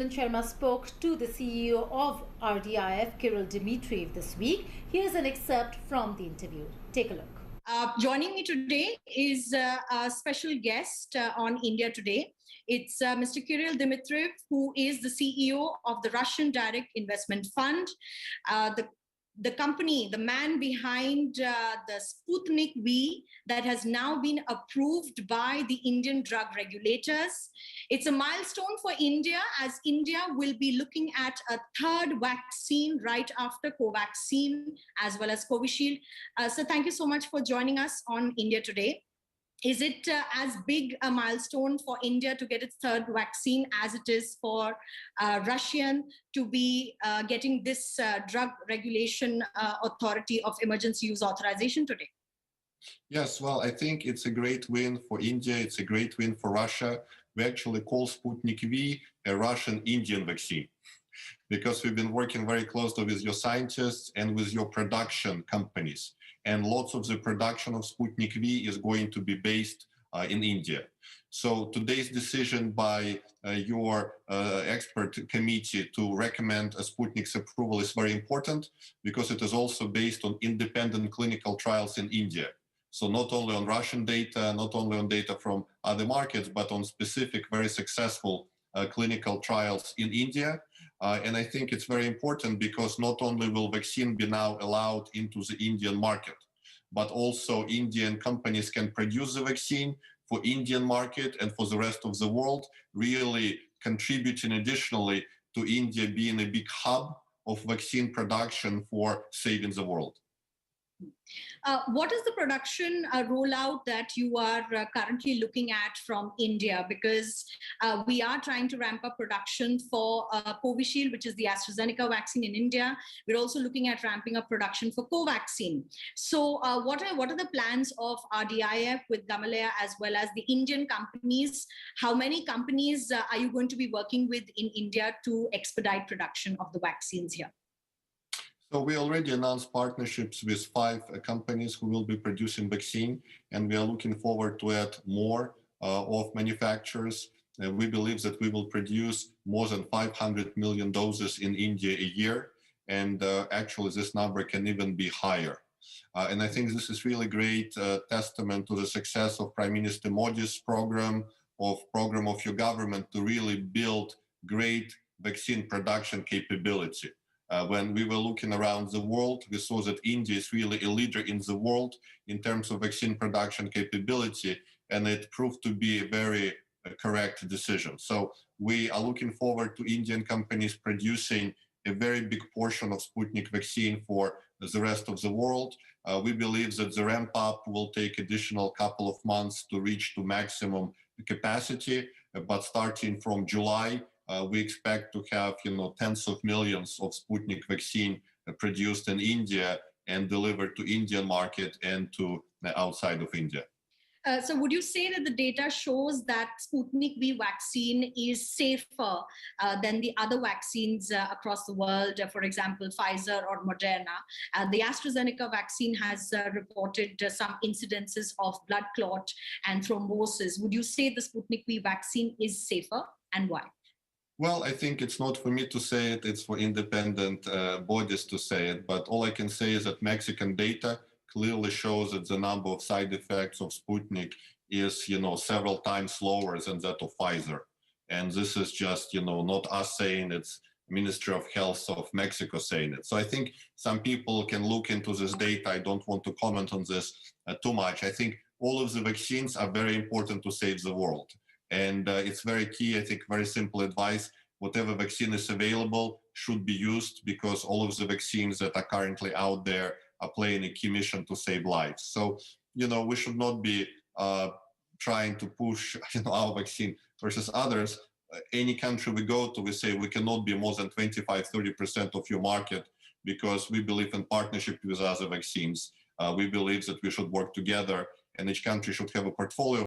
President Sharma spoke to the CEO of RDIF, Krill Dmitriev, this week. Here's an excerpt from the interview. Take a look. Joining me today is a special guest on India Today. It's Mr. Krill Dmitriev, who is the CEO of the Russian Direct Investment Fund, the company, the man behind the Sputnik-V that has now been approved by the Indian drug regulators. It's a milestone for India, as India will be looking at a third vaccine right after Covaxin as well as Covishield. So thank you so much for joining us on India Today. Is it as big a milestone for India to get its third vaccine as it is for Russia to be getting this drug regulation authority of emergency use authorization today? Yes, well, I think it's a great win for India. It's a great win for Russia. We actually call Sputnik-V a Russian-Indian vaccine because we've been working very closely with your scientists and with your production companies. And lots of the production of Sputnik-V is going to be based in India. So today's decision by your expert committee to recommend a Sputnik's approval is very important because it is also based on independent clinical trials in India. So not only on Russian data, not only on data from other markets, but on specific, very successful clinical trials in India. And I think it's very important because not only will vaccine be now allowed into the Indian market, but also Indian companies can produce the vaccine for Indian market and for the rest of the world, really contributing additionally to India being a big hub of vaccine production for saving the world. What is the production rollout that you are currently looking at from India? Because we are trying to ramp up production for Covishield, which is the AstraZeneca vaccine in India. We're also looking at ramping up production for Covaxin. So what are the plans of RDIF with Gamaleya as well as the Indian companies? How many companies are you going to be working with in India to expedite production of the vaccines here? So we already announced partnerships with 5 companies who will be producing vaccine, and we are looking forward to add more of manufacturers. We believe that we will produce more than 500 million doses in India a year, and actually this number can even be higher. And I think this is really great testament to the success of Prime Minister Modi's program of your government to really build great vaccine production capability. When we were looking around the world, we saw that India is really a leader in the world in terms of vaccine production capability, and it proved to be a very correct decision. So we are looking forward to Indian companies producing a very big portion of Sputnik vaccine for the rest of the world. We believe that the ramp up will take additional couple of months to reach to maximum capacity, but starting from July, we expect to have, tens of millions of Sputnik vaccine produced in India and delivered to Indian market and to outside of India. So would you say that the data shows that Sputnik-V vaccine is safer than the other vaccines across the world, for example, Pfizer or Moderna? The AstraZeneca vaccine has reported some incidences of blood clot and thrombosis. Would you say the Sputnik-V vaccine is safer, and why? Well, I think it's not for me to say it, it's for independent bodies to say it. But all I can say is that Mexican data clearly shows that the number of side effects of Sputnik is, several times lower than that of Pfizer. And this is just, not us saying, it's Ministry of Health of Mexico saying it. So I think some people can look into this data. I don't want to comment on this too much. I think all of the vaccines are very important to save the world. And it's very key, I think, very simple advice. Whatever vaccine is available should be used because all of the vaccines that are currently out there are playing a key mission to save lives. So, we should not be trying to push, our vaccine versus others. Any country we go to, we say we cannot be more than 25-30% of your market because we believe in partnership with other vaccines. We believe that we should work together and each country should have a portfolio